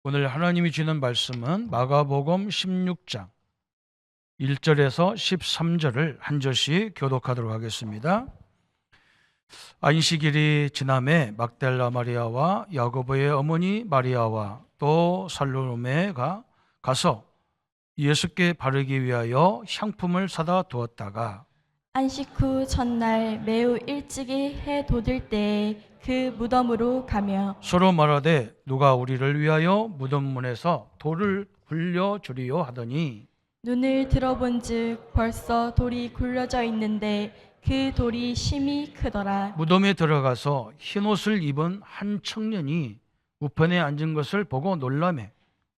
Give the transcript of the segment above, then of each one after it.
오늘 하나님이 주는 말씀은 마가복음 16장 1절에서 13절을 한 절씩 교독하도록 하겠습니다. 안식일이 지남에 막달라 마리아와 야고보의 어머니 마리아와 또 살로메가 가서 예수께 바르기 위하여 향품을 사다 두었다가 안식 후 첫날 매우 일찍이 해 돋을 때에 그 무덤으로 가며 서로 말하되 누가 우리를 위하여 무덤 문에서 돌을 굴려주리요 하더니 눈을 들어본즉 벌써 돌이 굴려져 있는데 그 돌이 심히 크더라. 무덤에 들어가서 흰옷을 입은 한 청년이 우편에 앉은 것을 보고 놀라매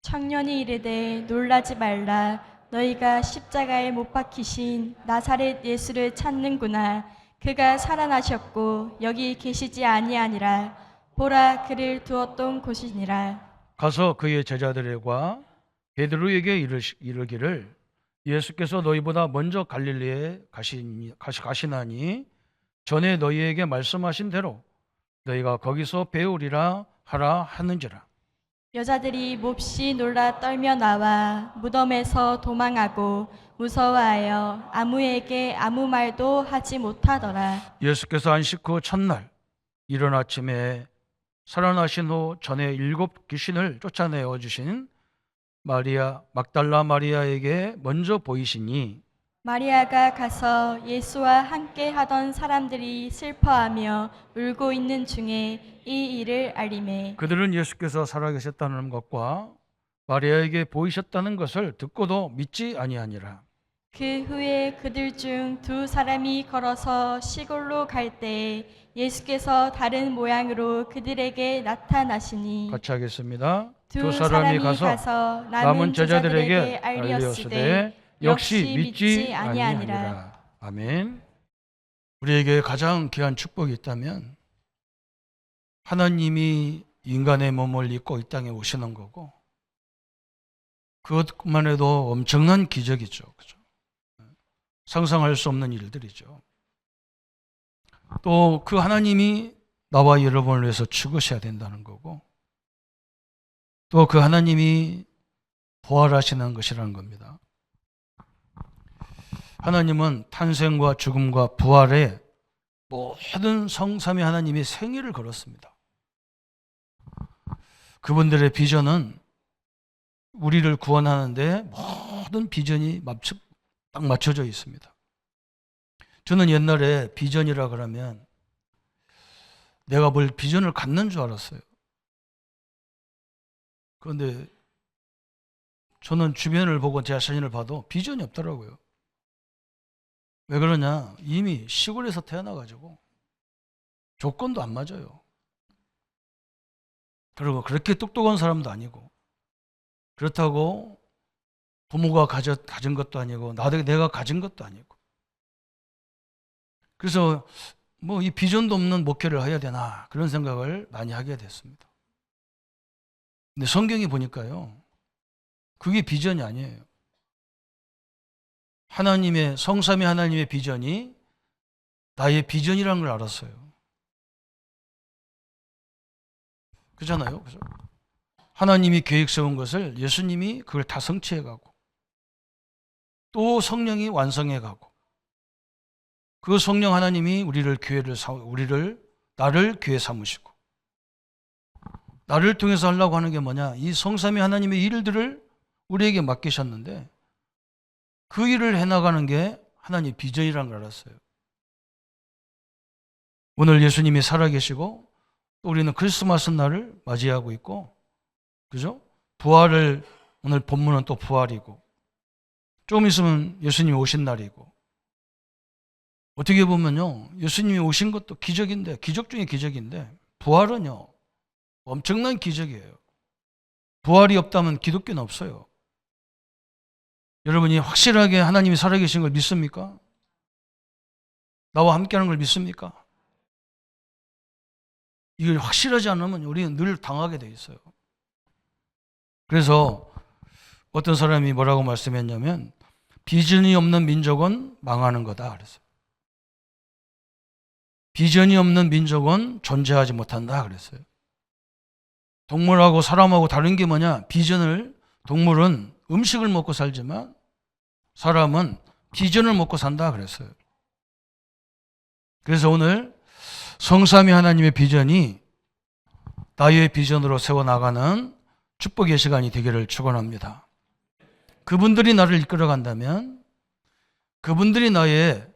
청년이 이르되 놀라지 말라. 너희가 십자가에 못 박히신 나사렛 예수를 찾는구나. 그가 살아나셨고 여기 계시지 아니하니라. 보라, 그를 두었던 곳이니라. 가서 그의 제자들과 베드로에게 이르기를 예수께서 너희보다 먼저 갈릴리에 가시나니 전에 너희에게 말씀하신 대로 너희가 거기서 배우리라 하라 하는지라. 여자들이 몹시 놀라 떨며 나와 무덤에서 도망하고 무서워하여 아무에게 아무 말도 하지 못하더라. 예수께서 안식 후 첫날 이른 아침에 살아나신 후 전에 7 귀신을 쫓아내어 주신 마리아 막달라 마리아에게 먼저 보이시니 마리아가 가서 예수와 함께 하던 사람들이 슬퍼하며 울고 있는 중에 이 일을 알리매 그들은 예수께서 살아계셨다는 것과 마리아에게 보이셨다는 것을 듣고도 믿지 아니하니라. 그 후에 그들 중 2 사람이 걸어서 시골로 갈 때에 예수께서 다른 모양으로 그들에게 나타나시니 같이 하겠습니다. 2 사람이 사람이 가서 가서 남은 제자들에게 제자들에게 알리었으되 역시 믿지 아니하니라. 아멘. 우리에게 가장 귀한 축복이 있다면 하나님이 인간의 몸을 입고 이 땅에 오시는 거고 그것만 해도 엄청난 기적이죠. 그죠? 상상할 수 없는 일들이죠. 또 그 하나님이 나와 여러분을 위해서 죽으셔야 된다는 거고 또 그 하나님이 부활하시는 것이라는 겁니다. 하나님은 탄생과 죽음과 부활에 모든 성삼위 하나님이 생일을 걸었습니다. 그분들의 비전은 우리를 구원하는데 모든 비전이 딱 맞춰져 있습니다. 저는 옛날에 비전이라 그러면 내가 뭘 비전을 갖는 줄 알았어요. 그런데 저는 주변을 보고 제 자신을 봐도 비전이 없더라고요. 왜 그러냐? 이미 시골에서 태어나가지고 조건도 안 맞아요. 그리고 그렇게 똑똑한 사람도 아니고 그렇다고 부모가 가진 것도 아니고 내가 가진 것도 아니고 그래서 뭐 이 비전도 없는 목회를 해야 되나 그런 생각을 많이 하게 됐습니다. 근데 성경이 보니까요 그게 비전이 아니에요. 하나님의 성삼위 하나님의 비전이 나의 비전이라는 걸 알았어요. 그렇잖아요. 그죠? 하나님이 계획 세운 것을 예수님이 그걸 다 성취해 가고 또 성령이 완성해 가고 그 성령 하나님이 나를 교회 삼으시고 나를 통해서 하려고 하는 게 뭐냐? 이 성삼위 하나님의 일들을 우리에게 맡기셨는데 그 일을 해나가는 게 하나님의 비전이라는 걸 알았어요. 오늘 예수님이 살아계시고 또 우리는 크리스마스 날을 맞이하고 있고 그죠? 부활을 오늘 본문은 또 부활이고 조금 있으면 예수님이 오신 날이고 어떻게 보면요 예수님이 오신 것도 기적인데 기적 중에 기적인데 부활은요 엄청난 기적이에요. 부활이 없다면 기독교는 없어요. 여러분이 확실하게 하나님이 살아계신 걸 믿습니까? 나와 함께하는 걸 믿습니까? 이걸 확실하지 않으면 우리는 늘 당하게 돼 있어요. 그래서 어떤 사람이 뭐라고 말씀했냐면 비전이 없는 민족은 망하는 거다 그랬어요. 비전이 없는 민족은 존재하지 못한다 그랬어요. 동물하고 사람하고 다른 게 뭐냐? 동물은 음식을 먹고 살지만 사람은 비전을 먹고 산다 그랬어요. 그래서 오늘 성삼위 하나님의 비전이 나의 비전으로 세워나가는 축복의 시간이 되기를 축원합니다. 그분들이 나를 이끌어간다면, 그분들이 나의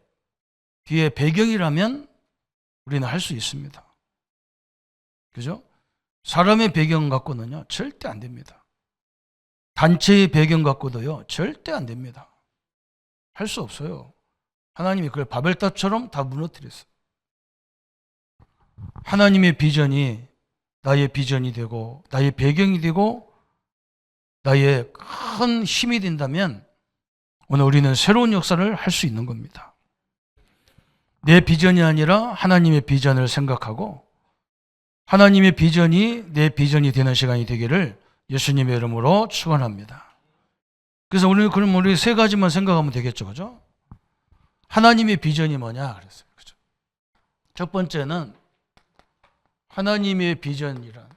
뒤에 배경이라면 우리는 할 수 있습니다. 그죠? 사람의 배경 갖고는요, 절대 안 됩니다. 단체의 배경 갖고도요, 절대 안 됩니다. 할 수 없어요. 하나님이 그걸 바벨탑처럼 다 무너뜨렸어요. 하나님의 비전이 나의 비전이 되고, 나의 배경이 되고, 나의 큰 힘이 된다면 오늘 우리는 새로운 역사를 할 수 있는 겁니다. 내 비전이 아니라 하나님의 비전을 생각하고 하나님의 비전이 내 비전이 되는 시간이 되기를 예수님의 이름으로 축원합니다. 그래서 우리는 그럼 우리 세 가지만 생각하면 되겠죠, 그죠? 하나님의 비전이 뭐냐 그랬어요, 그죠? 첫 번째는 하나님의 비전이란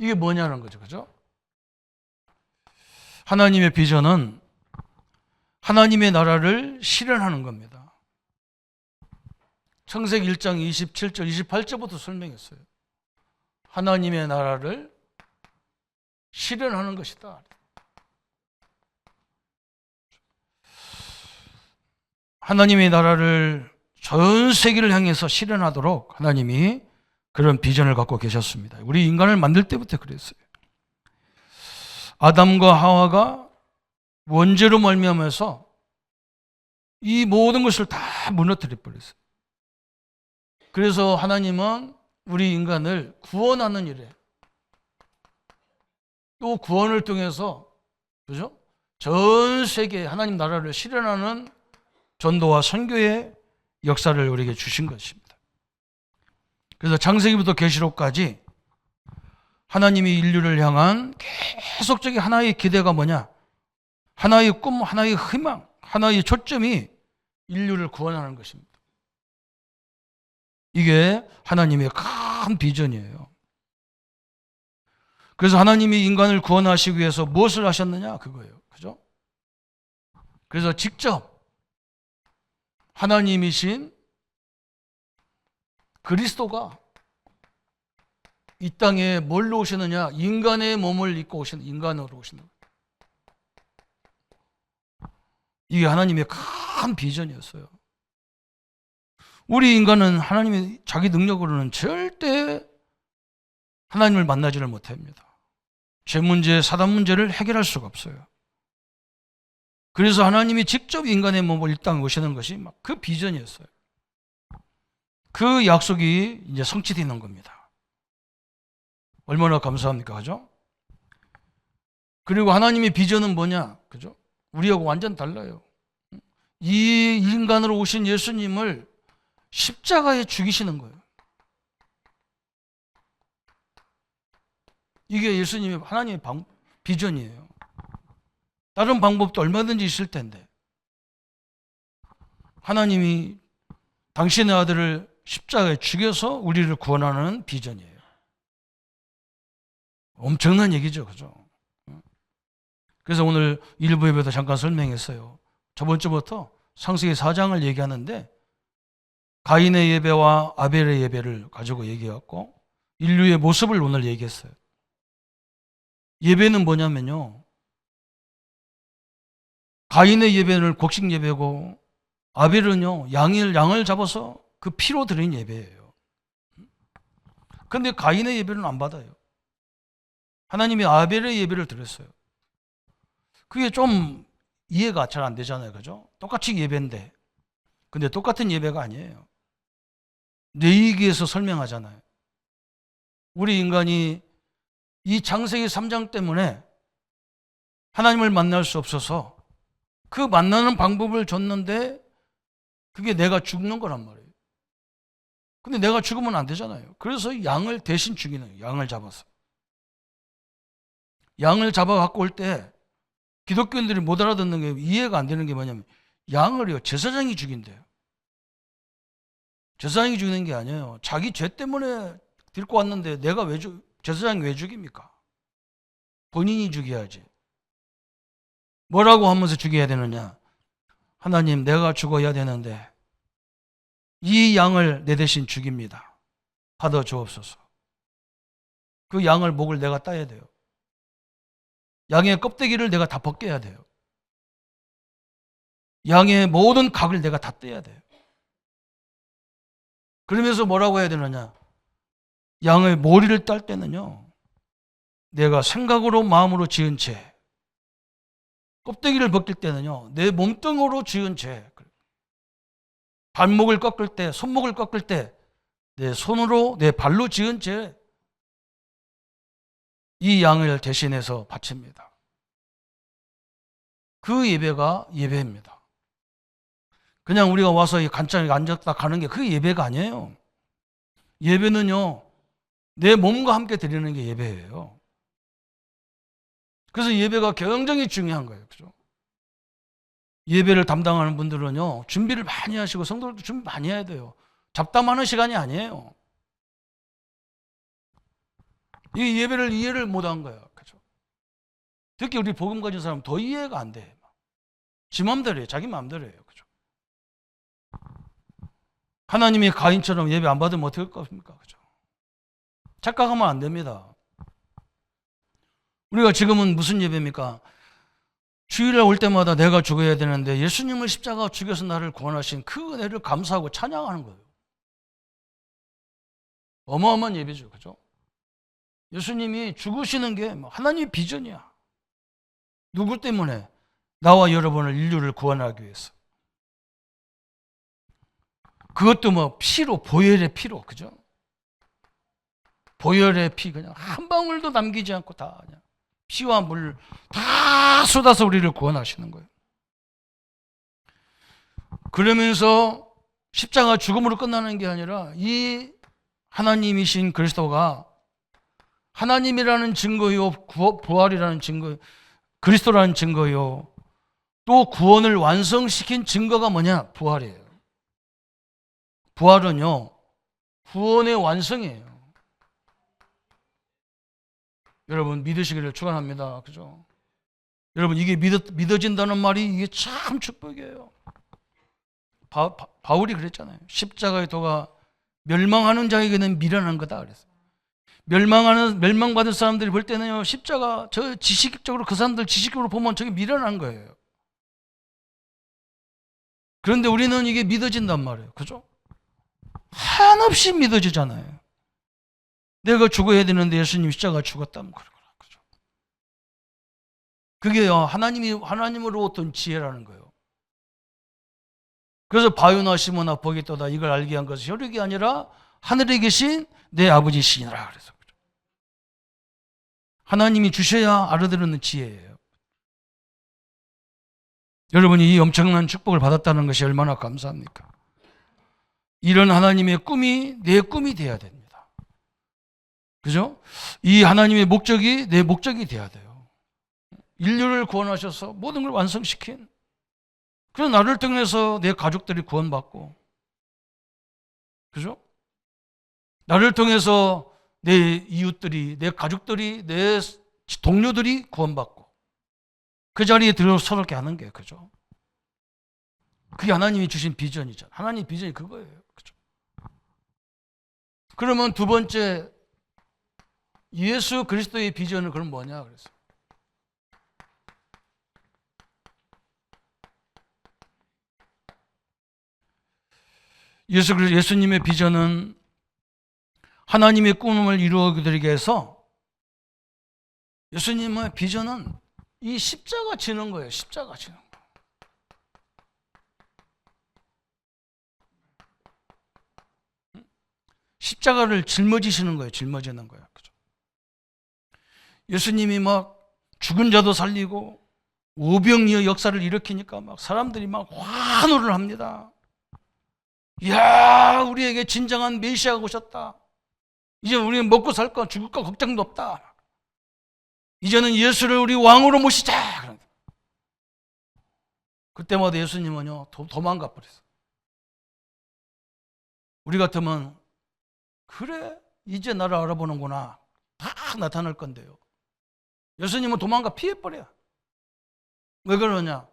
이게 뭐냐는 거죠, 그죠? 하나님의 비전은 하나님의 나라를 실현하는 겁니다. 창세기 1장 27절, 28절부터 설명했어요. 하나님의 나라를 실현하는 것이다. 하나님의 나라를 전 세계를 향해서 실현하도록 하나님이 그런 비전을 갖고 계셨습니다. 우리 인간을 만들 때부터 그랬어요. 아담과 하와가 원죄로 말미암아서 이 모든 것을 다 무너뜨려 버렸어요. 그래서 하나님은 우리 인간을 구원하는 일에 또 구원을 통해서 그죠? 전 세계 하나님 나라를 실현하는 전도와 선교의 역사를 우리에게 주신 것입니다. 그래서 창세기부터 계시록까지 하나님이 인류를 향한 계속적인 하나의 기대가 뭐냐? 하나의 꿈, 하나의 희망, 하나의 초점이 인류를 구원하는 것입니다. 이게 하나님의 큰 비전이에요. 그래서 하나님이 인간을 구원하시기 위해서 무엇을 하셨느냐? 그거예요. 그죠? 그래서 직접 하나님이신 그리스도가 이 땅에 뭘로 오시느냐? 인간의 몸을 입고 오시는, 인간으로 오시는 거예요. 이게 하나님의 큰 비전이었어요. 우리 인간은 하나님의 자기 능력으로는 절대 하나님을 만나지를 못합니다. 죄 문제, 사단 문제를 해결할 수가 없어요. 그래서 하나님이 직접 인간의 몸을 이 땅에 오시는 것이 막 그 비전이었어요. 그 약속이 이제 성취되는 겁니다. 얼마나 감사합니까? 그죠? 그리고 하나님의 비전은 뭐냐? 그죠? 우리하고 완전 달라요. 이 인간으로 오신 예수님을 십자가에 죽이시는 거예요. 이게 예수님의 하나님의 비전이에요. 다른 방법도 얼마든지 있을 텐데 하나님이 당신의 아들을 십자가에 죽여서 우리를 구원하는 비전이에요. 엄청난 얘기죠, 그죠? 그래서 오늘 일부 예배도 잠깐 설명했어요. 저번 주부터 창세기 4장을 얘기하는데 가인의 예배와 아벨의 예배를 가지고 얘기했고 인류의 모습을 오늘 얘기했어요. 예배는 뭐냐면요, 가인의 예배는 곡식 예배고 아벨은요 양을 잡아서 그 피로 드린 예배예요. 그런데 가인의 예배는 안 받아요. 하나님이 아벨의 예배를 드렸어요. 그게 좀 이해가 잘 안 되잖아요, 그죠? 똑같이 예배인데, 근데 똑같은 예배가 아니에요. 뇌이기에서 설명하잖아요. 우리 인간이 이 창세기 3장 때문에 하나님을 만날 수 없어서 그 만나는 방법을 줬는데 그게 내가 죽는 거란 말이에요. 근데 내가 죽으면 안 되잖아요. 그래서 양을 대신 죽이는 거예요. 양을 잡아서. 양을 잡아 갖고 올 때 기독교인들이 못 알아듣는 게, 이해가 안 되는 게 뭐냐면 양을요 제사장이 죽인대요. 제사장이 죽이는 게 아니에요. 자기 죄 때문에 데리고 왔는데 내가 제사장이 왜 죽입니까? 본인이 죽여야지. 뭐라고 하면서 죽여야 되느냐? 하나님, 내가 죽어야 되는데 이 양을 내 대신 죽입니다. 받아 주옵소서. 그 양을 목을 내가 따야 돼요. 양의 껍데기를 내가 다 벗겨야 돼요. 양의 모든 각을 내가 다 떼야 돼요. 그러면서 뭐라고 해야 되느냐? 양의 머리를 딸 때는요, 내가 생각으로 마음으로 지은 죄, 껍데기를 벗길 때는요, 내 몸뚱으로 지은 죄, 발목을 꺾을 때, 손목을 꺾을 때 내 손으로, 내 발로 지은 죄, 이 양을 대신해서 바칩니다. 그 예배가 예배입니다. 그냥 우리가 와서 간단하게 앉았다 가는 게 그게 예배가 아니에요. 예배는요, 내 몸과 함께 드리는 게 예배예요. 그래서 예배가 굉장히 중요한 거예요. 그죠? 예배를 담당하는 분들은요, 준비를 많이 하시고 성도들도 준비 많이 해야 돼요. 잡담하는 시간이 아니에요. 이 예배를 이해를 못한 거예요. 그죠? 특히 우리 복음 가진 사람은 더 이해가 안 돼. 지 마음대로 해요. 자기 마음대로 해요. 그죠? 하나님이 가인처럼 예배 안 받으면 어떻게 할 겁니까? 그죠? 착각하면 안 됩니다. 우리가 지금은 무슨 예배입니까? 주일에 올 때마다 내가 죽어야 되는데 예수님을 십자가 죽여서 나를 구원하신 그 은혜를 감사하고 찬양하는 거예요. 어마어마한 예배죠. 그죠? 예수님이 죽으시는 게 하나님의 비전이야. 누구 때문에? 나와 여러분을, 인류를 구원하기 위해서. 그것도 뭐 피로, 보혈의 피로, 그죠? 보혈의 피, 그냥 한 방울도 남기지 않고 다 그냥 피와 물 다 쏟아서 우리를 구원하시는 거예요. 그러면서 십자가 죽음으로 끝나는 게 아니라 이 하나님이신 그리스도가 하나님이라는 증거요, 부활이라는 증거, 그리스도라는 증거요, 또 구원을 완성시킨 증거가 뭐냐? 부활이에요. 부활은요, 구원의 완성이에요. 여러분 믿으시기를 축원합니다. 그죠? 여러분 이게 믿어진다는 말이 이게 참 축복이에요. 바울이 그랬잖아요. 십자가의 도가 멸망하는 자에게는 미련한 거다 그랬어요. 멸망받은 사람들이 볼 때는요, 십자가 저 지식적으로 그 사람들 지식적으로 보면 저게 미련한 거예요. 그런데 우리는 이게 믿어진단 말이에요. 그죠? 한없이 믿어지잖아요. 내가 죽어야 되는데 예수님 십자가 죽었다면 그러거라. 그죠? 그게 하나님으로 어떤 지혜라는 거예요. 그래서 바요나 시모나 복이 떠다 이걸 알게 한 것은 혈육이 아니라 하늘에 계신 내 아버지시니라 그래서. 하나님이 주셔야 알아들는 지혜예요. 여러분이 이 엄청난 축복을 받았다는 것이 얼마나 감사합니까? 이런 하나님의 꿈이 내 꿈이 돼야 됩니다. 그죠? 이 하나님의 목적이 내 목적이 돼야 돼요. 인류를 구원하셔서 모든 걸 완성시킨, 그래서 나를 통해서 내 가족들이 구원받고, 그죠? 나를 통해서 내 이웃들이, 내 가족들이, 내 동료들이 구원받고 그 자리에 들어서게 하는 게, 그죠? 그게 하나님이 주신 비전이잖아요. 하나님 비전이 그거예요. 그죠? 그러면 두 번째, 예수 그리스도의 비전은 그럼 뭐냐 그랬어요. 예수님의 비전은 하나님의 꿈을 이루어드리기 위해서, 예수님의 비전은 이 십자가 지는 거예요. 십자가 지는 거. 십자가를 짊어지시는 거예요. 짊어지는 거예요. 그죠? 예수님이 막 죽은 자도 살리고 오병이어 역사를 일으키니까 막 사람들이 막 환호를 합니다. 이야, 우리에게 진정한 메시아가 오셨다. 이제 우리는 먹고 살까 죽을까 걱정도 없다. 이제는 예수를 우리 왕으로 모시자. 그때마다 예수님은요 도망가 버렸어요. 우리 같으면 그래 이제 나를 알아보는구나 딱 나타날 건데요. 예수님은 도망가 피해버려. 왜 그러냐?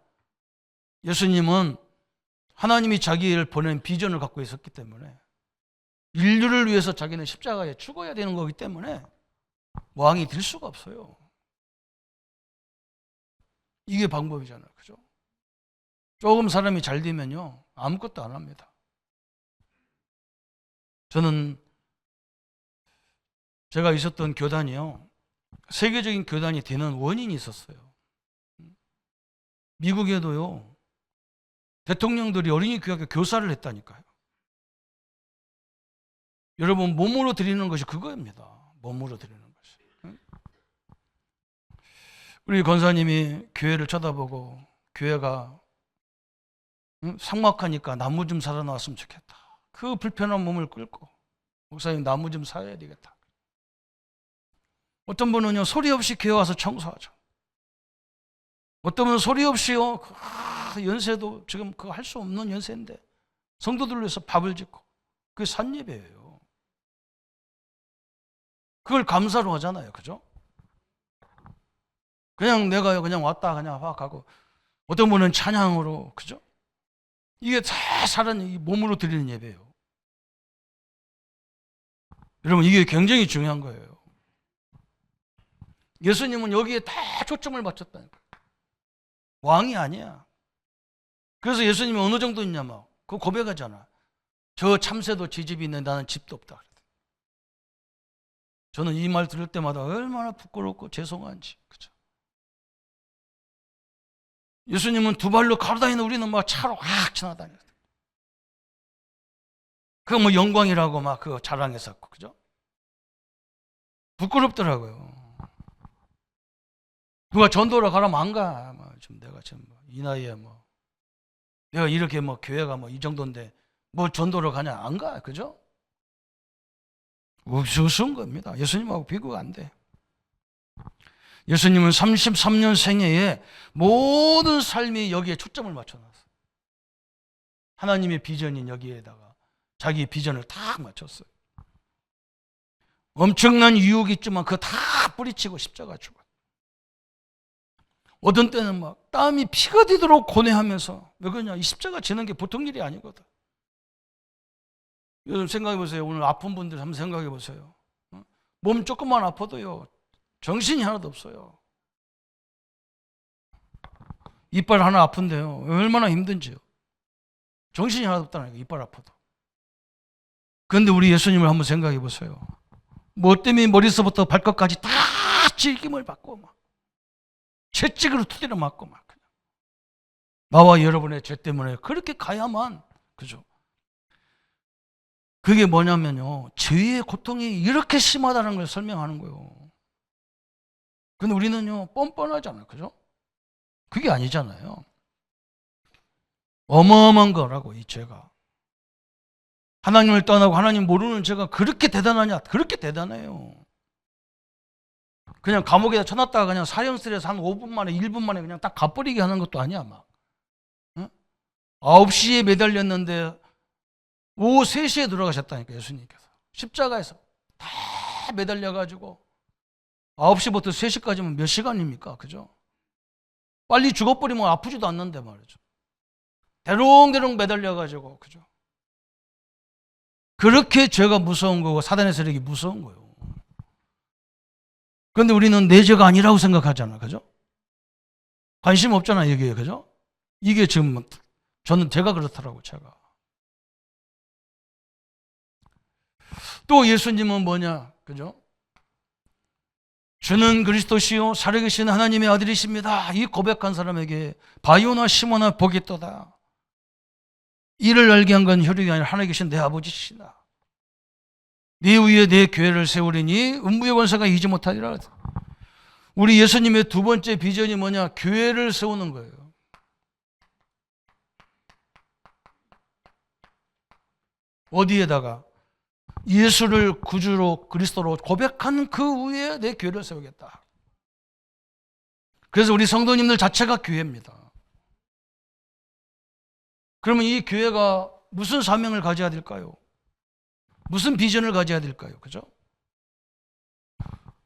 예수님은 하나님이 자기를 보낸 비전을 갖고 있었기 때문에 인류를 위해서 자기는 십자가에 죽어야 되는 거기 때문에 왕이 될 수가 없어요. 이게 방법이잖아요. 그죠? 조금 사람이 잘 되면요 아무것도 안 합니다. 저는 제가 있었던 교단이요 세계적인 교단이 되는 원인이 있었어요. 미국에도요 대통령들이 어린이 교육에 교사를 했다니까요. 여러분 몸으로 드리는 것이 그거입니다. 몸으로 드리는 것이. 우리 권사님이 교회를 쳐다보고 교회가 삭막하니까 나무 좀 사다 놨으면 좋겠다. 그 불편한 몸을 끌고 목사님 나무 좀 사야 되겠다. 어떤 분은요 소리 없이 교회 와서 청소하죠. 어떤 분은 소리 없이요 연세도 지금 그거 할 수 없는 연세인데 성도들을 위해서 밥을 짓고 그게 산예배예요. 그걸 감사로 하잖아요. 그죠? 그냥 내가 그냥 왔다 그냥 확 가고 어떤 분은 찬양으로 그죠? 이게 다 사람 몸으로 드리는 예배예요. 여러분 이게 굉장히 중요한 거예요. 예수님은 여기에 다 초점을 맞췄다니까. 왕이 아니야. 그래서 예수님이 어느 정도 있냐 막 그거 고백하잖아. 저 참새도 지 집이 있는데 나는 집도 없다. 저는 이 말 들을 때마다 얼마나 부끄럽고 죄송한지. 그죠? 예수님은 두 발로 걸어다니는 우리는 막 차로 확 지나다녔어요. 그거 뭐 영광이라고 막 그거 자랑했었고, 그죠? 부끄럽더라고요. 누가 전도를 가라면 안 가. 뭐 지금 내가 지금 이 나이에 뭐 내가 이렇게 뭐 교회가 뭐 이 정도인데 뭐 전도를 가냐 안 가, 그죠? 우스운 겁니다. 예수님하고 비교가 안 돼. 예수님은 33년 생애에 모든 삶이 여기에 초점을 맞춰놨어요. 하나님의 비전인 여기에다가 자기의 비전을 딱 맞췄어요. 엄청난 유혹이 있지만 그거 다 뿌리치고 십자가 죽어요. 어떤 때는 막 땀이 피가 되도록 고뇌하면서 왜 그러냐? 이 십자가 지는 게 보통 일이 아니거든. 요즘 생각해 보세요. 오늘 아픈 분들 한번 생각해 보세요. 몸 조금만 아파도요 정신이 하나도 없어요. 이빨 하나 아픈데요 얼마나 힘든지요. 정신이 하나도 없다니까 이빨 아파도. 그런데 우리 예수님을 한번 생각해 보세요. 뭐 때문에 머리서부터 발끝까지 다 질김을 받고 막 채찍으로 두드려 맞고 막 나와 여러분의 죄 때문에 그렇게 가야만 그죠? 그게 뭐냐면요 죄의 고통이 이렇게 심하다는 걸 설명하는 거예요. 근데 우리는요 뻔뻔하잖아요. 그죠? 그게 아니잖아요. 어마어마한 거라고 이 죄가. 하나님을 떠나고 하나님 모르는 죄가 그렇게 대단하냐? 그렇게 대단해요. 그냥 감옥에다 쳐놨다가 그냥 사형실에서 한 5분 만에 1분 만에 그냥 딱 가버리게 하는 것도 아니야 막. 응? 9시에 매달렸는데 오후 3시에 돌아가셨다니까 예수님께서. 십자가에서 다 매달려가지고 9시부터 3시까지면 몇 시간입니까? 그죠? 빨리 죽어버리면 아프지도 않는데 말이죠. 대롱대롱 매달려가지고 그죠? 그렇게 죄가 무서운 거고 사단의 세력이 무서운 거예요. 그런데 우리는 내 죄가 아니라고 생각하잖아. 그죠? 관심 없잖아 여기에. 그죠? 이게 지금 저는 제가 그렇더라고 제가. 또 예수님은 뭐냐? 그죠? 주는 그리스도시요 살아계신 하나님의 아들이십니다. 이 고백한 사람에게 바요나 시몬아 복이 있도다. 이를 알게 한 건 혈육이 아니라 하나님 계신 내 아버지시다. 네 위에 내 교회를 세우리니 음부의 권세가 이기지 못하리라. 우리 예수님의 두 번째 비전이 뭐냐? 교회를 세우는 거예요. 어디에다가? 예수를 구주로 그리스도로 고백한 그 위에 내 교회를 세우겠다. 그래서 우리 성도님들 자체가 교회입니다. 그러면 이 교회가 무슨 사명을 가져야 될까요? 무슨 비전을 가져야 될까요? 그죠?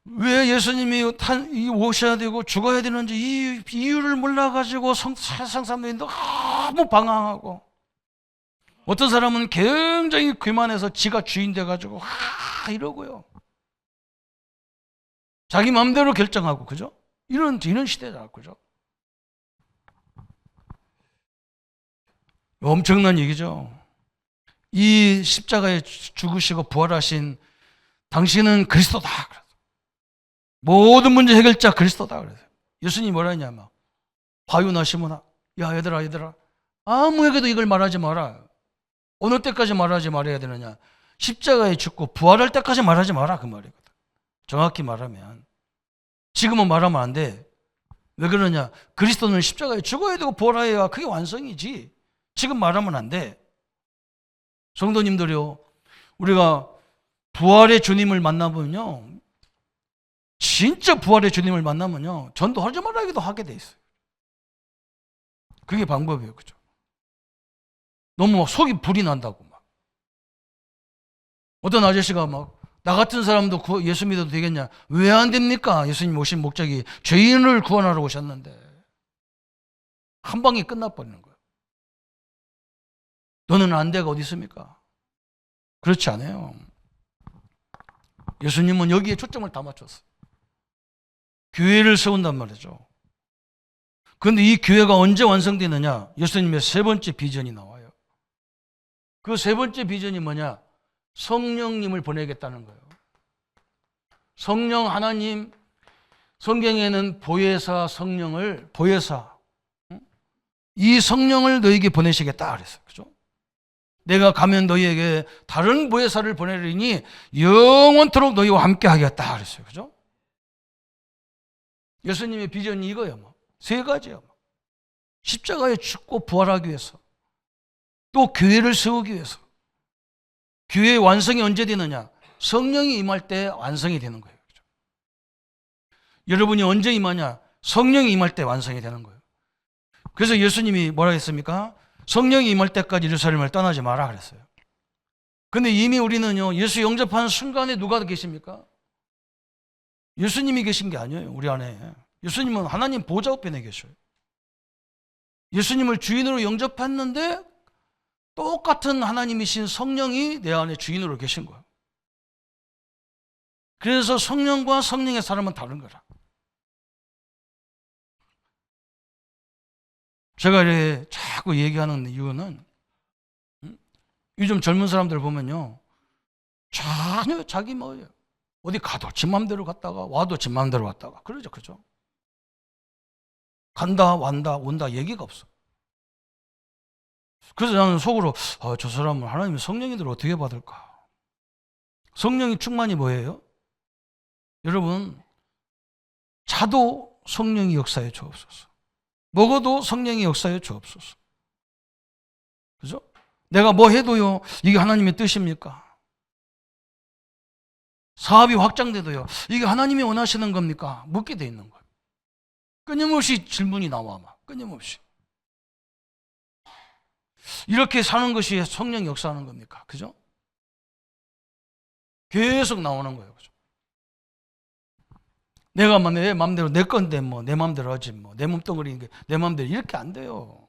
왜 예수님이 오셔야 되고 죽어야 되는지 이 이유를 몰라가지고 세상 사람들이 너무 방황하고, 어떤 사람은 굉장히 교만해서 지가 주인 돼가지고 이러고요. 자기 마음대로 결정하고, 그죠? 이런 시대다, 그죠? 엄청난 얘기죠. 이 십자가에 죽으시고 부활하신 당신은 그리스도다. 모든 문제 해결자 그리스도다. 그래서 예수님이 뭐라 했냐, 막 화유나 시모나, 야 얘들아 아무에게도 이걸 말하지 마라. 어느 때까지 말해야 되느냐? 십자가에 죽고 부활할 때까지 말하지 마라, 그 말이거든. 정확히 말하면 지금은 말하면 안 돼. 왜 그러냐? 그리스도는 십자가에 죽어야 되고 부활해야 그게 완성이지. 지금 말하면 안 돼. 성도님들이요, 우리가 부활의 주님을 만나보면요, 진짜 부활의 주님을 만나면요, 전도하지 말라기도 하게 돼 있어요. 그게 방법이에요, 그죠? 너무 막 속이 불이 난다고 막. 어떤 아저씨가 막, 나 같은 사람도 예수 믿어도 되겠냐? 왜 안 됩니까? 예수님 오신 목적이 죄인을 구원하러 오셨는데. 한 방에 끝나버리는 거예요. 너는 안 돼가 어디 있습니까? 그렇지 않아요. 예수님은 여기에 초점을 다 맞췄어요. 교회를 세운단 말이죠. 그런데 이 교회가 언제 완성되느냐? 예수님의 세 번째 비전이 나와요. 그 세 번째 비전이 뭐냐? 성령님을 보내겠다는 거예요. 성령 하나님, 성경에는 보혜사 성령을, 보혜사, 이 성령을 너에게 보내시겠다 그랬어요. 그죠? 내가 가면 너희에게 다른 보혜사를 보내리니 영원토록 너희와 함께 하겠다 그랬어요. 그죠? 예수님의 비전이 이거예요. 뭐. 세 가지예요. 십자가에 죽고 부활하기 위해서, 또 교회를 세우기 위해서. 교회의 완성이 언제 되느냐? 성령이 임할 때 완성이 되는 거예요. 그죠? 여러분이 언제 임하냐? 성령이 임할 때 완성이 되는 거예요. 그래서 예수님이 뭐라 했습니까? 성령이 임할 때까지 예루살렘을 떠나지 마라 그랬어요. 근데 이미 우리는요, 예수 영접하는 순간에 누가 계십니까? 예수님이 계신 게 아니에요, 우리 안에. 예수님은 하나님 보좌 우편에 계셔요. 예수님을 주인으로 영접했는데 똑같은 하나님이신 성령이 내 안에 주인으로 계신 거예요. 그래서 성령과 성령의 사람은 다른 거라. 제가 이렇게 자꾸 얘기하는 이유는, 요즘 젊은 사람들 보면요, 전혀 자기 뭐예요, 어디 가도 지 맘대로 갔다가 와도 지 맘대로 왔다가 그러죠, 그죠? 간다 완다 온다 얘기가 없어. 그래서 나는 속으로 저 사람은 하나님의 성령이들 어떻게 받을까? 성령이 충만이 뭐예요? 여러분, 자도 성령이 역사에 주옵소서. 먹어도 성령이 역사에 주옵소서. 그죠? 내가 뭐 해도요, 이게 하나님의 뜻입니까? 사업이 확장돼도요, 이게 하나님이 원하시는 겁니까? 묻게 돼 있는 거예요. 끊임없이 질문이 나와, 막 끊임없이. 이렇게 사는 것이 성령이 역사하는 겁니까? 그죠? 계속 나오는 거예요. 그죠? 내가 내 마음대로 내 건데 뭐 내 마음대로 하지 뭐 내 몸뚱어리 내 마음대로 이렇게 안 돼요.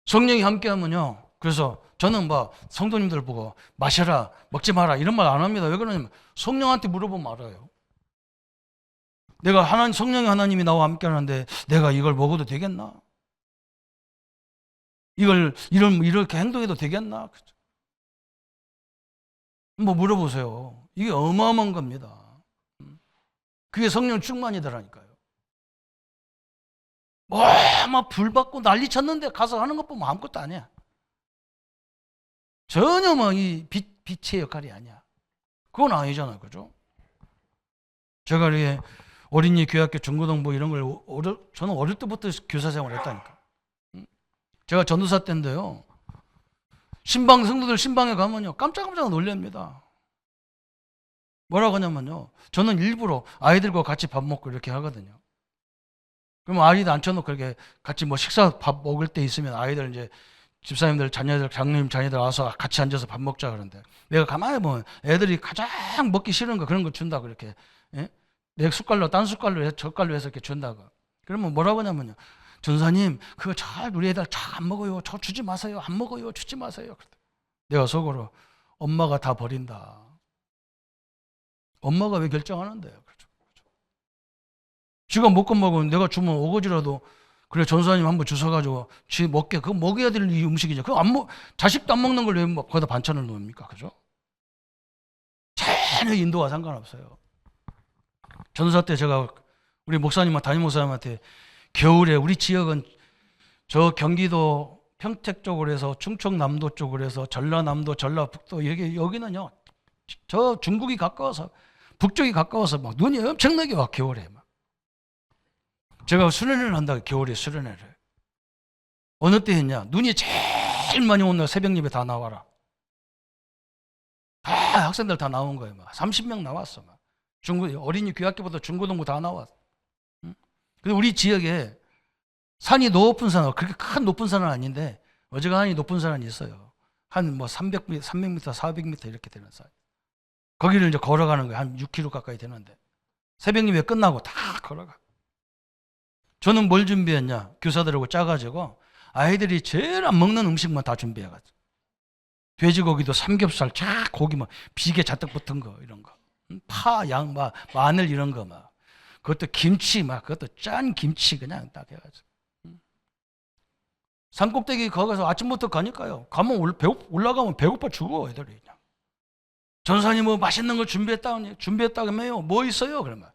성령이 함께하면요. 그래서 저는 뭐 성도님들 보고 마셔라, 먹지 마라 이런 말 안 합니다. 왜 그러냐면 성령한테 물어보면 알아요. 내가 성령의 하나님이 나와 함께하는데 내가 이걸 먹어도 되겠나? 이렇게 행동해도 되겠나? 뭐 물어보세요. 이게 어마어마한 겁니다. 그게 성령 충만이더라니까요. 막 불 받고 난리 쳤는데 가서 하는 것 보면 아무것도 아니야. 전혀 뭐 이 빛의 역할이 아니야. 그건 아니잖아요. 그죠? 제가 이렇게 어린이 교회학교 중고등부 이런 걸 저는 어릴 때부터 교사 생활을 했다니까. 제가 전도사 때인데요. 성도들 신방에 가면요. 깜짝깜짝 놀랍니다. 뭐라고 하냐면요. 저는 일부러 아이들과 같이 밥 먹고 이렇게 하거든요. 그러면 아이들 앉혀놓고 이렇게 같이 뭐 식사 밥 먹을 때 있으면 아이들 이제 집사님들 자녀들 장로님 자녀들 와서 같이 앉아서 밥 먹자 그러는데 내가 가만히 보면 애들이 가장 먹기 싫은 거 그런 거 준다고 그렇게 예? 내 숟갈로 딴 숟갈로 해서 젓갈로 해서 이렇게 준다고. 그러면 뭐라고 하냐면요. 전사님 그거 잘 우리 애들 잘 안 먹어요. 저 주지 마세요. 안 먹어요. 주지 마세요. 내가 속으로 엄마가 다 버린다. 엄마가 왜 결정하는데요? 그렇죠. 지가 먹고 먹으면 내가 주면 오거지라도 그래 전사님 한번 주셔가지고 지 먹게 그거 먹어야 될 이 음식이죠. 그거 안 먹 자식도 안 먹는 걸 왜 거기다 반찬을 넣습니까? 그죠? 전혀 인도와 상관없어요. 전사 때 제가 우리 목사님과 담임 목사님한테 겨울에 우리 지역은 저 경기도 평택 쪽으로 해서 충청남도 쪽으로 해서 전라남도 전라북도 여기는요 저 중국이 가까워서 북쪽이 가까워서 막 눈이 엄청나게 와 겨울에 막. 제가 수련회를 한다고 겨울에 수련회를 어느 때 했냐 눈이 제일 많이 온 날 새벽 예배 다 나와라. 다 학생들 다 나온 거예요. 막 30명 나왔어. 막 어린이 귀학교부터 중고등부 다 나왔어. 응? 근데 우리 지역에 산이 높은 산, 그렇게 큰 높은 산은 아닌데 어지간히 높은 산은 있어요. 한 뭐 300m, 300m, 400m 이렇게 되는 산. 거기를 이제 걸어가는 거예요. 한 6km 가까이 되는데 새벽 예배 끝나고 다 걸어가. 저는 뭘 준비했냐? 교사들하고 짜가지고 아이들이 제일 안 먹는 음식만 다 준비해가지고 돼지고기도 삼겹살, 쫙 고기 막 비계 잔뜩 붙은 거 이런 거, 파, 양, 막 마늘 이런 거 막 그것도 김치 막 그것도 짠 김치 그냥 딱 해가지고 산꼭대기 거기서 아침부터 가니까요. 가면 올라가면 배고파 죽어 애들이 그냥. 전사님 뭐 맛있는 걸 준비했다면요. 뭐 있어요? 그러면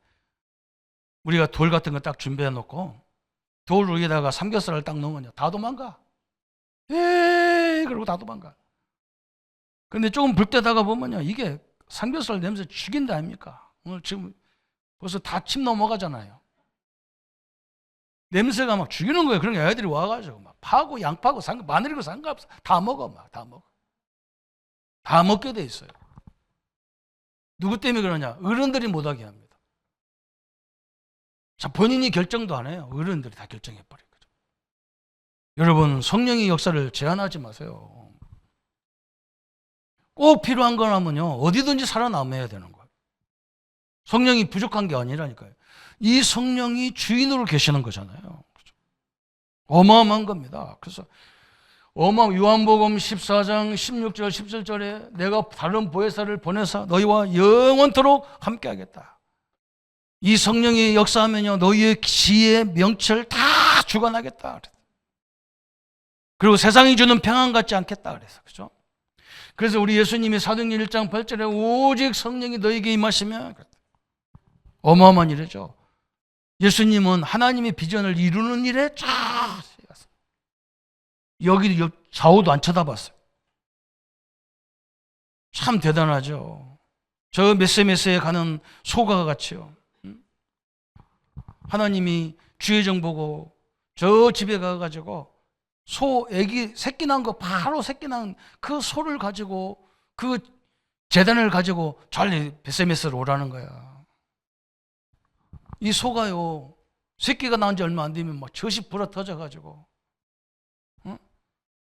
우리가 돌 같은 거 딱 준비해 놓고 돌 위에다가 삼겹살을 딱 넣으면 다 도망가. 에이 그러고 다 도망가. 근데 조금 불 때다가 보면요 이게 삼겹살 냄새 죽인다 아닙니까? 오늘 지금 벌써 다 침 넘어가잖아요. 냄새가 막 죽이는 거예요. 그런 게 애들이 와가지고 막 파고 양파고 마늘이고 상관없어. 다 먹어 막 다 먹어. 다 먹게 돼 있어요. 누구 때문에 그러냐? 어른들이 못하게 합니다. 자, 본인이 결정도 안 해요. 어른들이 다 결정해버린 거죠. 여러분, 성령의 역사를 제한하지 마세요. 꼭 필요한 거라면요, 어디든지 살아남아야 되는 거예요. 성령이 부족한 게 아니라니까요. 이 성령이 주인으로 계시는 거잖아요. 그렇죠? 어마어마한 겁니다. 그래서 요한복음 14장 16절 17절에 내가 다른 보혜사를 보내서 너희와 영원토록 함께 하겠다. 이 성령이 역사하면요 너희의 지혜, 명철 다 주관하겠다. 그리고 세상이 주는 평안 같지 않겠다. 그래서 그래서 우리 예수님이 사도행전 1장 8절에 오직 성령이 너희에게 임하시면 어마어마한 일이죠. 예수님은 하나님의 비전을 이루는 일에 쫙 여기 좌우도 안 쳐다봤어요. 참 대단하죠. 저 메세메세에 가는 소가 같이요. 하나님이 주의정 보고 저 집에 가가지고 소 애기 새끼 난 거 바로 새끼 난 그 소를 가지고 그 재단을 가지고 잘 베세메스로 오라는 거야. 이 소가요 새끼가 낳은 지 얼마 안 되면 막 젖이 불어 터져가지고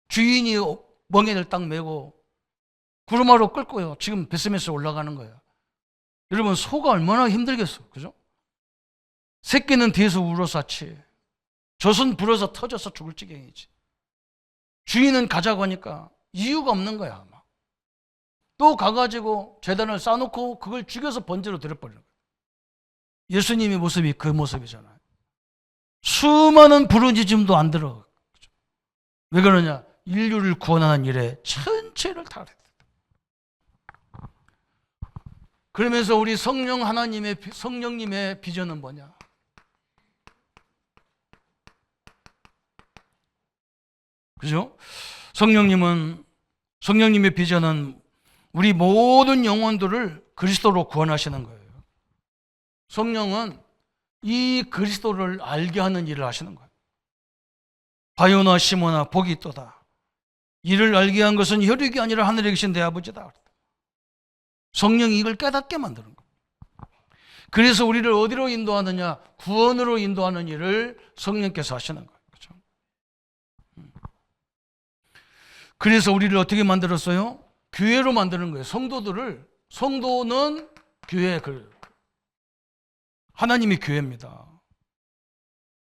주인이 멍에를 딱 메고 구르마로 끌고요 지금 베세메스 올라가는 거예요. 여러분 소가 얼마나 힘들겠어, 그죠? 새끼는 뒤에서 울어쌌지 젖은 불어서 터져서 죽을 지경이지. 주인은 가자고 하니까 이유가 없는 거야. 아마. 또 가가지고 재단을 쌓아놓고 그걸 죽여서 번제로 드려버리는 거야. 예수님의 모습이 그 모습이잖아요. 수많은 부르짖음도 안 들어. 왜 그러냐? 인류를 구원하는 일에 전체를 다 그랬다. 그러면서 우리 성령님의 비전은 뭐냐? 그죠? 성령님의 비전은 우리 모든 영혼들을 그리스도로 구원하시는 거예요. 성령은 이 그리스도를 알게 하는 일을 하시는 거예요. 바요나 시모나 복이 있도다. 이를 알게 한 것은 혈육이 아니라 하늘에 계신 내 아버지다. 성령이 이걸 깨닫게 만드는 거예요. 그래서 우리를 어디로 인도하느냐? 구원으로 인도하는 일을 성령께서 하시는 거예요. 그렇죠? 그래서 우리를 어떻게 만들었어요? 교회로 만드는 거예요. 성도는 교회, 하나님의 교회입니다.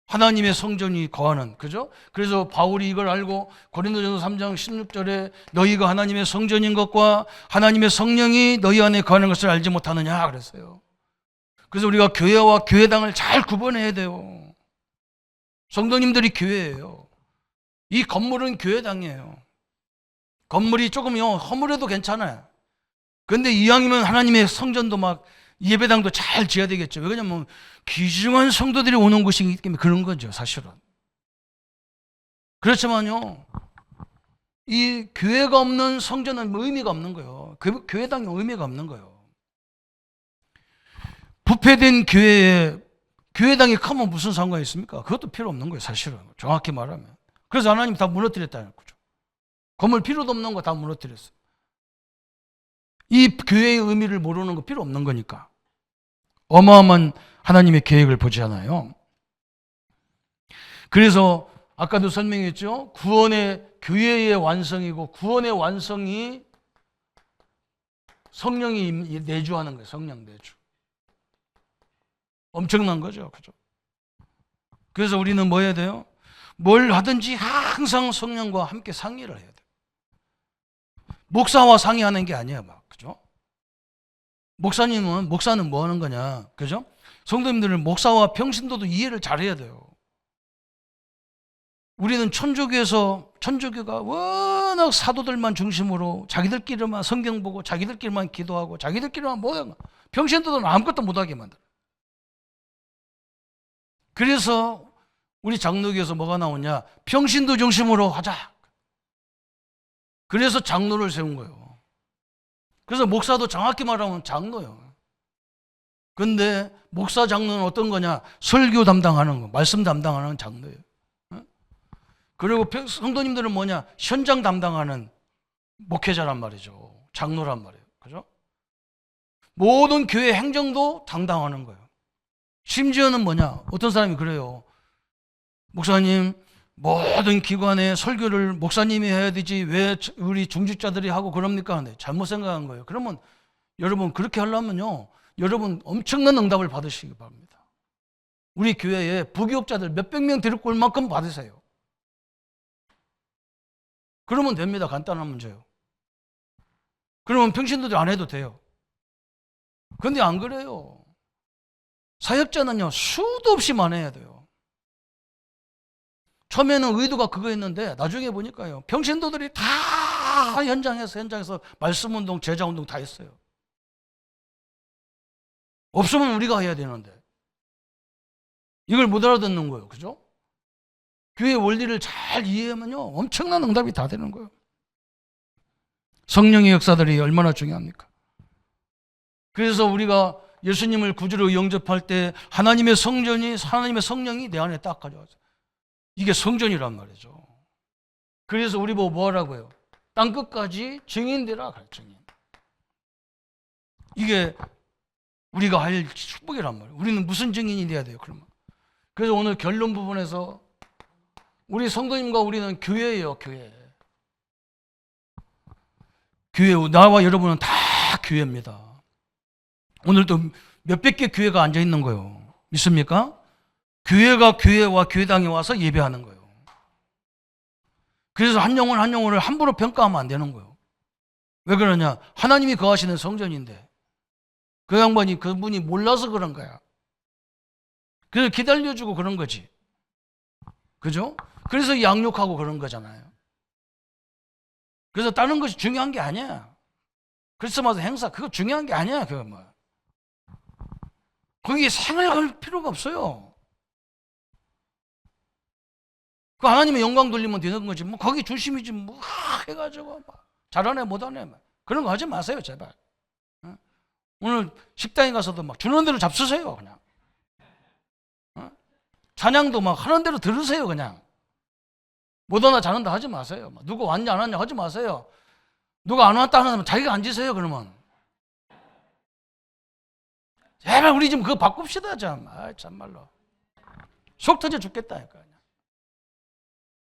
하나님의 성전이 거하는, 그죠? 그래서 바울이 이걸 알고 고린도전서 3장 16절에 너희가 하나님의 성전인 것과 하나님의 성령이 너희 안에 거하는 것을 알지 못하느냐 그랬어요. 그래서 우리가 교회와 교회당을 잘 구분해야 돼요. 성도님들이 교회예요. 이 건물은 교회당이에요. 건물이 조금 허물해도 괜찮아요. 그런데 이왕이면 하나님의 성전도 막 예배당도 잘 지어야 되겠죠. 왜냐면 귀중한 성도들이 오는 곳이기 때문에 그런 거죠, 사실은. 그렇지만요, 이 교회가 없는 성전은 의미가 없는 거예요. 교회당이 의미가 없는 거예요. 부패된 교회당이 크면 무슨 상관이 있습니까? 그것도 필요 없는 거예요, 사실은. 정확히 말하면. 그래서 하나님이 다 무너뜨렸다는 거죠. 건물 필요도 없는 거 다 무너뜨렸어요. 이 교회의 의미를 모르는 거 필요 없는 거니까. 어마어마한 하나님의 계획을 보잖아요. 그래서 아까도 설명했죠. 구원의 교회의 완성이고 구원의 완성이 성령이 내주하는 거예요. 성령 내주. 엄청난 거죠. 그죠? 그래서 우리는 뭐 해야 돼요? 뭘 하든지 항상 성령과 함께 상의를 해야 돼요. 목사와 상의하는 게 아니에요. 그죠? 목사는 뭐 하는 거냐? 그죠? 성도님들은 목사와 평신도도 이해를 잘해야 돼요. 우리는 천주교가 워낙 사도들만 중심으로 자기들끼리만 성경 보고 자기들끼리만 기도하고 자기들끼리만 뭐야. 평신도들은 아무것도 못하게 만들어. 그래서 우리 장로교에서 뭐가 나오냐? 평신도 중심으로 하자. 그래서 장로를 세운 거예요. 그래서 목사도 정확히 말하면 장로예요. 근데 목사 장로는 어떤 거냐? 설교 담당하는 거, 말씀 담당하는 장로예요. 그리고 성도님들은 뭐냐? 현장 담당하는 목회자란 말이죠. 장로란 말이에요. 그죠? 모든 교회 행정도 담당하는 거예요. 심지어는 뭐냐? 어떤 사람이 그래요. 목사님, 모든 기관의 설교를 목사님이 해야 되지 왜 우리 중직자들이 하고 그럽니까? 근데 잘못 생각한 거예요. 그러면 여러분 그렇게 하려면요, 여러분 엄청난 응답을 받으시기 바랍니다. 우리 교회에 부교육자들 몇백 명 데리고 올 만큼 받으세요. 그러면 됩니다. 간단한 문제예요. 그러면 평신도들 안 해도 돼요. 그런데 안 그래요. 사역자는요, 수도 없이 많아야 돼요. 처음에는 의도가 그거였는데 나중에 보니까요, 평신도들이 다 현장에서 말씀운동, 제자운동 다 했어요. 없으면 우리가 해야 되는데 이걸 못 알아듣는 거예요. 그죠? 교회 원리를 잘 이해하면요, 엄청난 응답이 다 되는 거예요. 성령의 역사들이 얼마나 중요합니까? 그래서 우리가 예수님을 구주로 영접할 때 하나님의 성령이 내 안에 딱 가져와서 이게 성전이란 말이죠. 그래서 우리 보고 뭐 하라고요? 땅끝까지 증인되라. 증인. 이게 우리가 할 축복이란 말이에요. 우리는 무슨 증인이 돼야 돼요? 그러면. 그래서 오늘 결론 부분에서 우리 성도님과 우리는 교회예요. 교회, 나와 여러분은 다 교회입니다. 오늘도 몇백 개 교회가 앉아 있는 거예요. 믿습니까? 교회가 교회와 교회당에 와서 예배하는 거예요. 그래서 한 영혼을 함부로 평가하면 안 되는 거예요. 왜 그러냐? 하나님이 거하시는 성전인데 그분이 몰라서 그런 거야. 그래서 기다려주고 그런 거지. 그죠? 그래서 양육하고 그런 거잖아요. 그래서 다른 것이 중요한 게 아니야. 크리스마스 행사 그거 중요한 게 아니야. 그거 뭐. 거기에 생을 걸 필요가 없어요. 그 하나님의 영광 돌리면 되는 거지. 뭐 거기 중심이지 뭐 해가지고 잘하네 못하네 그런 거 하지 마세요, 제발. 오늘 식당에 가서도 막 주는 대로 잡수세요, 그냥. 찬양도 막 하는 대로 들으세요, 그냥. 못하나 자는다 하지 마세요. 누가 왔냐 안 왔냐 하지 마세요. 누가 안 왔다 하면 자기가 앉으세요, 그러면. 제발 우리 좀 그거 바꿉시다, 참. 참말로. 속 터져 죽겠다니까.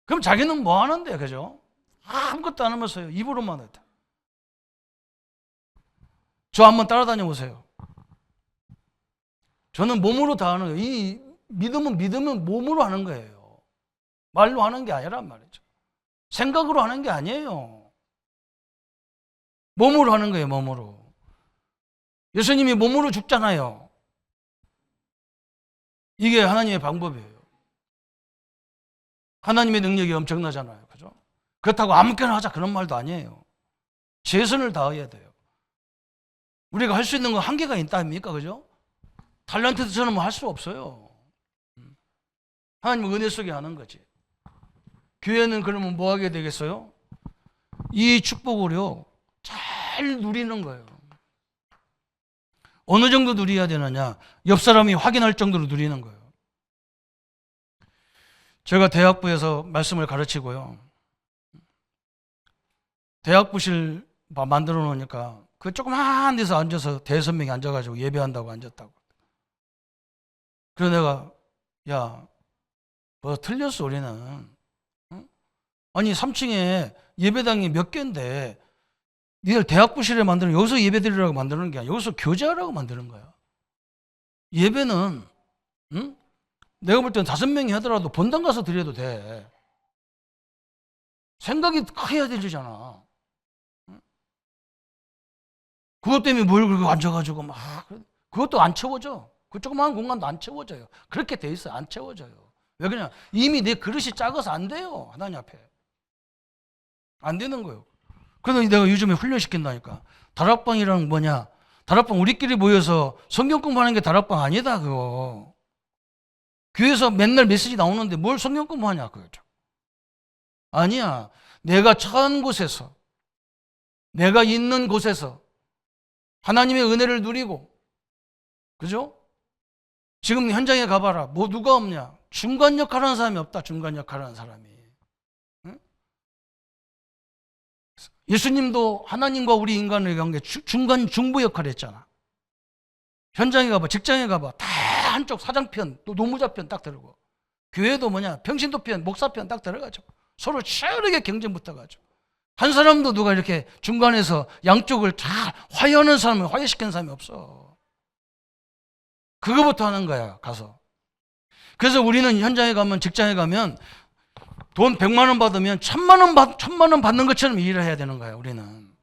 그럼 자기는 뭐 하는데, 그죠? 아무것도 안 하면서요. 입으로만 해도. 저 한번 따라다녀 보세요. 저는 몸으로 다 하는 거예요. 이 믿음은 몸으로 하는 거예요. 말로 하는 게 아니란 말이죠. 생각으로 하는 게 아니에요. 몸으로 하는 거예요, 몸으로. 예수님이 몸으로 죽잖아요. 이게 하나님의 방법이에요. 하나님의 능력이 엄청나잖아요. 그죠? 그렇다고 아무렇게나 하자 그런 말도 아니에요. 최선을 다해야 돼요. 우리가 할 수 있는 건 한계가 있다 아닙니까? 그죠? 탤런트처럼 할 수 없어요. 하나님은 은혜 속에 하는 거지. 교회는 그러면 뭐 하게 되겠어요? 이 축복을요, 잘 누리는 거예요. 어느 정도 누려야 되느냐? 옆 사람이 확인할 정도로 누리는 거예요. 제가 대학부에서 말씀을 가르치고요. 대학부실 만들어 놓으니까 그 조그만 데서 앉아서 대여섯 명이 앉아가지고 예배한다고 앉았다고. 그래서 내가, 야, 뭐 틀렸어 우리는. 응? 아니 3층에 예배당이 몇 개인데 니들 대학부실에 만드는, 여기서 예배 드리라고 만드는 게 아니라 여기서 교제하라고 만드는 거야. 예배는 응? 내가 볼 때는 5명이 하더라도 본당 가서 드려도 돼. 생각이 커야 되잖아. 응? 그것 때문에 뭘 그렇게 앉아가지고 막, 그것도 안 채워져. 그 조그마한 공간도 안 채워져요. 그렇게 돼 있어요. 안 채워져요. 왜 그러냐? 이미 내 그릇이 작아서 안 돼요. 하나님 앞에. 안 되는 거예요. 그래서 내가 요즘에 훈련시킨다니까. 다락방이랑 뭐냐? 다락방 우리끼리 모여서 성경 공부하는 게 다락방 아니다 그거. 교회에서 맨날 메시지 나오는데 뭘 성경 공부하냐 그거죠. 아니야. 내가 처한 곳에서, 내가 있는 곳에서 하나님의 은혜를 누리고, 그죠? 지금 현장에 가봐라. 뭐 누가 없냐? 중간 역할 하는 사람이 없다. 중간 역할 하는 사람이. 응? 예수님도 하나님과 우리 인간의 관계 중간 중부 역할을 했잖아. 현장에 가봐, 직장에 가봐. 다 한쪽 사장편, 또 노무자편 딱 들고. 교회도 뭐냐? 평신도편, 목사편 딱 들어가죠. 서로 치열하게 경쟁 붙어가죠. 한 사람도 누가 이렇게 중간에서 양쪽을 다 화해하는 사람을 화해시키는 사람이 없어. 그거부터 하는 거야, 가서. 그래서 우리는 현장에 가면, 직장에 가면 돈 100만 원 받으면 1000만 원 받는 것처럼 일을 해야 되는 거야, 우리는.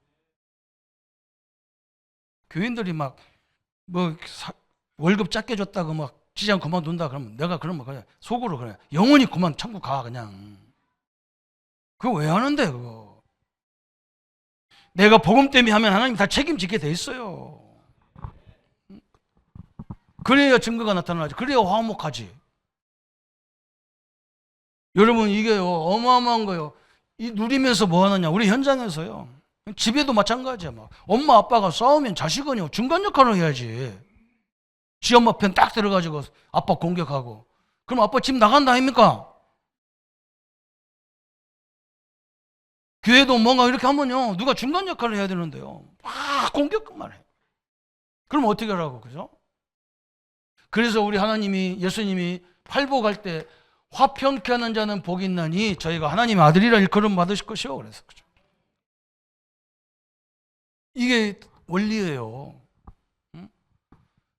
교인들이 막, 월급 작게 줬다고 막 직장 그만둔다 그러면 내가 그러면 그냥 속으로 그래. 영원히 그만 천국 가, 그냥. 그거 왜 하는데, 그거. 내가 복음 때문에 하면 하나님 다 책임지게 돼 있어요. 그래야 증거가 나타나지. 그래야 화목하지. 여러분, 이게요, 어마어마한 거예요. 이 누리면서 뭐 하느냐. 우리 현장에서요. 집에도 마찬가지야. 막. 엄마, 아빠가 싸우면 자식은요, 중간 역할을 해야지. 지 엄마 편 딱 들어가지고 아빠 공격하고. 그럼 아빠 집 나간다 아닙니까? 교회도 뭔가 이렇게 하면요, 누가 중간 역할을 해야 되는데요. 막 공격만 해. 그럼 어떻게 하라고, 그죠? 그래서 우리 하나님이, 예수님이 팔복할 때 화평케 하는 자는 복이 있나니 저희가 하나님의 아들이라 일컬음 받으실 것이요. 그래서 그죠? 이게 원리예요. 응?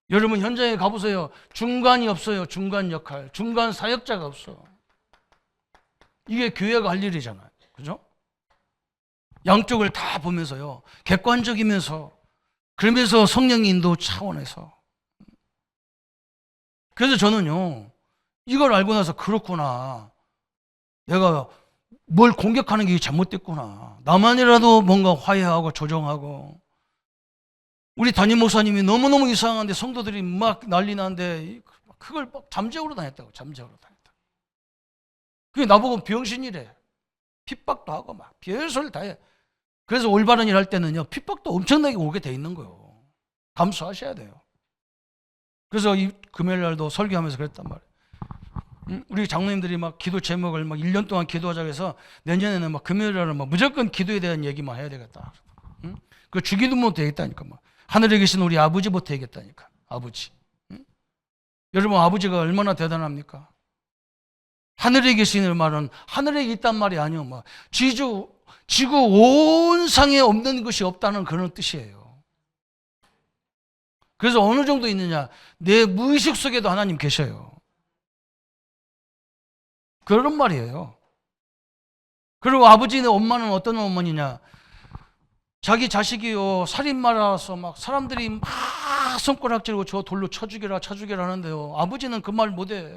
여러분 현장에 가보세요. 중간이 없어요. 중간 역할, 중간 사역자가 없어. 이게 교회가 할 일이잖아요. 그죠? 양쪽을 다 보면서요. 객관적이면서, 그러면서 성령의 인도 차원에서. 그래서 저는요, 이걸 알고 나서 그렇구나. 내가 뭘 공격하는 게 잘못됐구나. 나만이라도 뭔가 화해하고 조정하고. 우리 담임 목사님이 너무너무 이상한데 성도들이 막 난리 나는데 그걸 막 잠재우러 다녔다고. 잠재우러 다녔다. 그게 나보고 병신이래. 핍박도 하고 막 별소리를 다 해. 그래서 올바른 일 할 때는요, 핍박도 엄청나게 오게 돼 있는 거예요. 감수하셔야 돼요. 그래서 이 금요일 날도 설교하면서 그랬단 말이에요. 우리 장로님들이 막 기도 제목을 막 1년 동안 기도하자고 해서 내년에는 막 금요일 날은 막 무조건 기도에 대한 얘기만 해야 되겠다. 그 주기도 못 되겠다니까. 막 하늘에 계신 우리 아버지부터 되겠다니까. 아버지. 여러분, 아버지가 얼마나 대단합니까? 하늘에 계시는 말은 하늘에 있단 말이 아니요. 막 지주 지구 온 상에 없는 것이 없다는 그런 뜻이에요. 그래서 어느 정도 있느냐? 내 무의식 속에도 하나님 계셔요. 그런 말이에요. 그리고 아버지네 엄마는 어떤 어머니냐? 자기 자식이요 살인마라서 막 사람들이 막 손가락질고 저 돌로 쳐죽여라 하는데요, 아버지는 그 말 못해.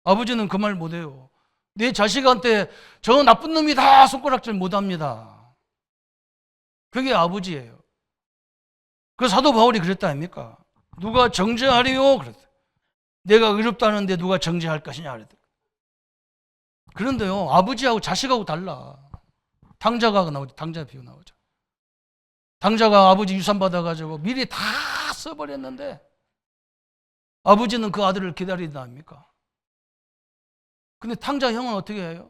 아버지는 그 말 못해요. 내 자식한테 저 나쁜 놈이 다 손가락질 못합니다. 그게 아버지예요. 그 사도 바울이 그랬다 아닙니까? 누가 정죄하리요? 그랬어요. 내가 의롭다는데 누가 정죄할 것이냐 그랬어요. 그런데요, 아버지하고 자식하고 달라. 당자가 나오죠. 당자 비유 나오죠. 당자가 아버지 유산 받아가지고 미리 다 써버렸는데 아버지는 그 아들을 기다린다 합니까? 근데 탕자 형은 어떻게 해요?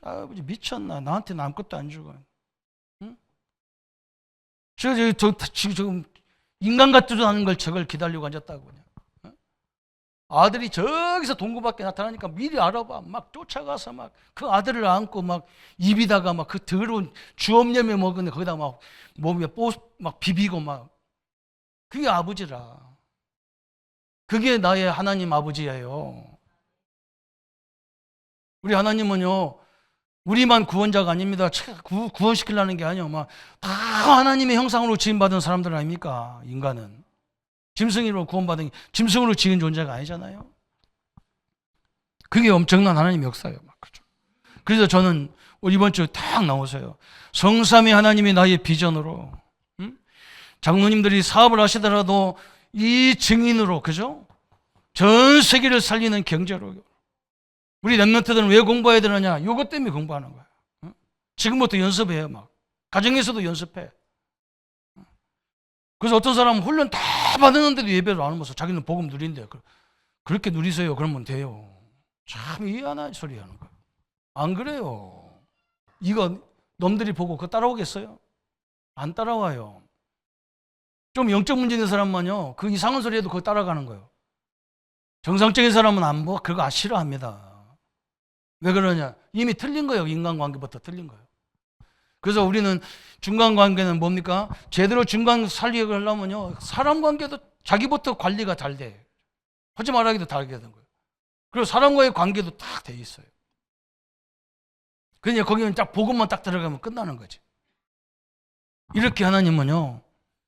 아버지 미쳤나? 나한테는 아무것도 안 주고. 응? 지금 인간 같지도 않은 걸 저걸 기다리고 앉았다고. 그냥. 응? 아들이 저기서 동구밖에 나타나니까 미리 알아봐. 막 쫓아가서 막 그 아들을 안고 막 입에다가 막 그 더러운 주업념에 먹은데 거기다 막 몸에 막 비비고 막. 그게 아버지라. 그게 나의 하나님 아버지예요. 우리 하나님은요, 우리만 구원자가 아닙니다. 구원시키려는 게 아니에요. 막 다 하나님의 형상으로 지음받은 사람들 아닙니까? 인간은. 짐승으로 구원받은, 짐승으로 지은 존재가 아니잖아요. 그게 엄청난 하나님의 역사예요. 그렇죠? 그래서 저는 이번 주 딱 나오세요. 성삼위 하나님이 나의 비전으로, 장로님들이 사업을 하시더라도 이 증인으로, 그죠? 전 세계를 살리는 경제로. 우리 랩런트들은 왜 공부해야 되느냐? 이것 때문에 공부하는 거야. 지금부터 연습해요. 막 가정에서도 연습해. 그래서 어떤 사람은 훈련 다 받았는데도 예배를 안 오면서 자기는 복음 누린대. 그렇게 누리세요. 그러면 돼요. 참 이해 안 하는 소리 하는 거야. 안 그래요. 이거 놈들이 보고 그거 따라오겠어요? 안 따라와요. 좀 영적 문제 있는 사람만요, 그 이상한 소리 해도 그거 따라가는 거예요. 정상적인 사람은 안 뭐 그거 싫어합니다. 왜 그러냐? 이미 틀린 거예요. 인간관계부터 틀린 거예요. 그래서 우리는 중간관계는 뭡니까? 제대로 중간 살리기 하려면요, 사람 관계도 자기부터 관리가 잘 돼. 하지 말아기도 다르게 되는 거예요. 그리고 사람과의 관계도 딱 돼 있어요. 그냥 거기는 딱 복음만 딱 들어가면 끝나는 거지. 이렇게 하나님은요,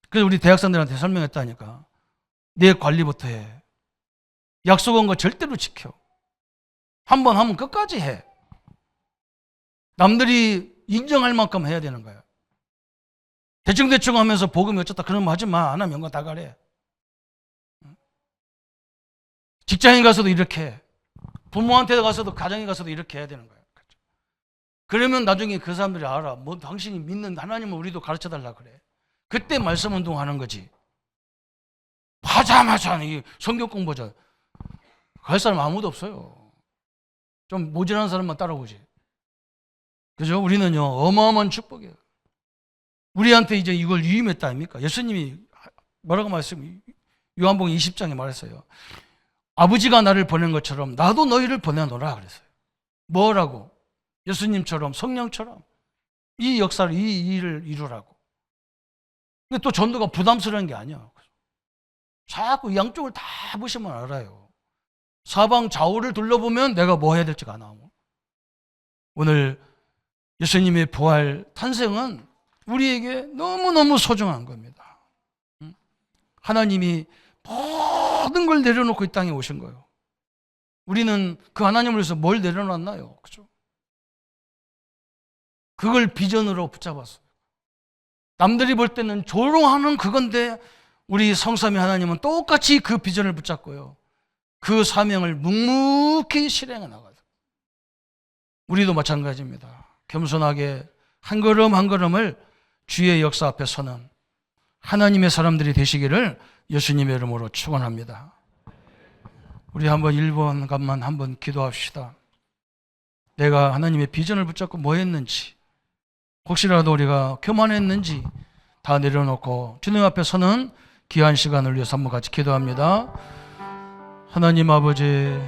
그래서 우리 대학생들한테 설명했다니까. 내 관리부터 해. 약속한 거 절대로 지켜. 한 번 하면 끝까지 해. 남들이 인정할 만큼 해야 되는 거야. 대충대충 하면서 복음이 어쩌다 그러면 하지 마. 안 하면 영광 다 가래. 직장인 가서도 이렇게 해. 부모한테 가서도, 가정에 가서도 이렇게 해야 되는 거야. 그러면 나중에 그 사람들이 알아. 뭐 당신이 믿는 하나님을 우리도 가르쳐 달라 그래. 그때 말씀 운동하는 거지. 하자마자 성경 공부자 갈 사람 아무도 없어요. 좀 모질한 사람만 따라오지. 그죠? 우리는요, 어마어마한 축복이에요. 우리한테 이제 이걸 위임했다 아닙니까? 예수님이 뭐라고 말씀해요? 요한복음 20장에 말했어요. 아버지가 나를 보낸 것처럼 나도 너희를 보내노라 그랬어요. 뭐라고? 예수님처럼, 성령처럼 이 역사를, 이 일을 이루라고. 근데 또 전도가 부담스러운 게 아니야. 자꾸 양쪽을 다 보시면 알아요. 사방 좌우를 둘러보면 내가 뭐 해야 될지가 나오고. 오늘 예수님의 부활 탄생은 우리에게 너무너무 소중한 겁니다. 하나님이 모든 걸 내려놓고 이 땅에 오신 거예요. 우리는 그 하나님을 위해서 뭘 내려놨나요? 그죠? 그걸 비전으로 붙잡았어요. 남들이 볼 때는 조롱하는 그건데 우리 성삼위 하나님은 똑같이 그 비전을 붙잡고요, 그 사명을 묵묵히 실행해 나가요. 우리도 마찬가지입니다. 겸손하게 한 걸음 한 걸음을 주의 역사 앞에 서는 하나님의 사람들이 되시기를 예수님의 이름으로 축원합니다. 우리 한번 1번간만 한번 기도합시다. 내가 하나님의 비전을 붙잡고 뭐 했는지, 혹시라도 우리가 교만했는지 다 내려놓고 주님 앞에 서는 귀한 시간을 위해서 한번 같이 기도합니다. 하나님 아버지,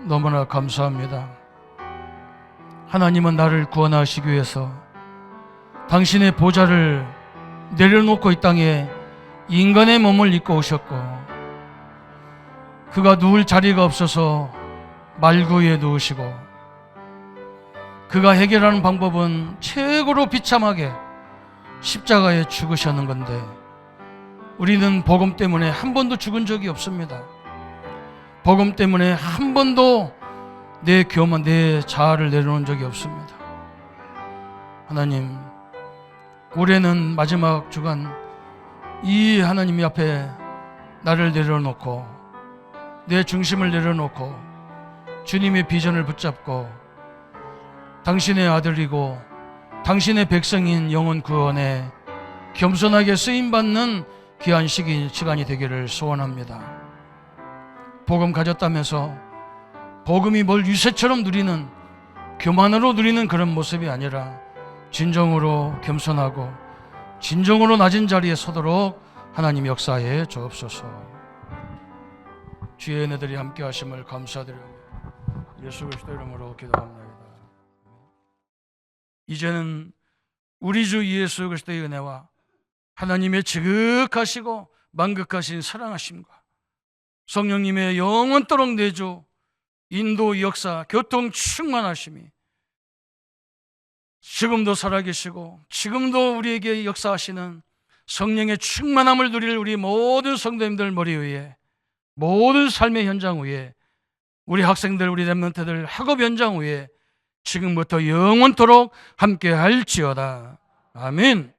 너무나 감사합니다. 하나님은 나를 구원하시기 위해서 당신의 보좌를 내려놓고 이 땅에 인간의 몸을 입고 오셨고, 그가 누울 자리가 없어서 말구 위에 누우시고, 그가 해결하는 방법은 최고로 비참하게 십자가에 죽으셨는 건데, 우리는 복음 때문에 한 번도 죽은 적이 없습니다. 복음 때문에 한 번도 내 교만, 내 자아를 내려놓은 적이 없습니다. 하나님, 올해는 마지막 주간 이 하나님 앞에 나를 내려놓고, 내 중심을 내려놓고 주님의 비전을 붙잡고 당신의 아들이고 당신의 백성인 영혼 구원에 겸손하게 쓰임받는 귀한 시간이 되기를 소원합니다. 복음 가졌다면서 복음이 뭘 유세처럼 누리는, 교만으로 누리는 그런 모습이 아니라 진정으로 겸손하고 진정으로 낮은 자리에 서도록 하나님 역사에 주옵소서. 주의 은혜들이 함께 하심을 감사드리며 예수 그리스도 이름으로 기도합니다. 이제는 우리 주 예수 그리스도의 은혜와 하나님의 지극하시고 만극하신 사랑하심과 성령님의 영원토록 내주 인도 역사 교통 충만하심이 지금도 살아계시고 지금도 우리에게 역사하시는 성령의 충만함을 누릴 우리 모든 성도님들 머리 위에, 모든 삶의 현장 위에, 우리 학생들, 우리 렘넌트들 학업 현장 위에 지금부터 영원토록 함께 할지어다. 아멘.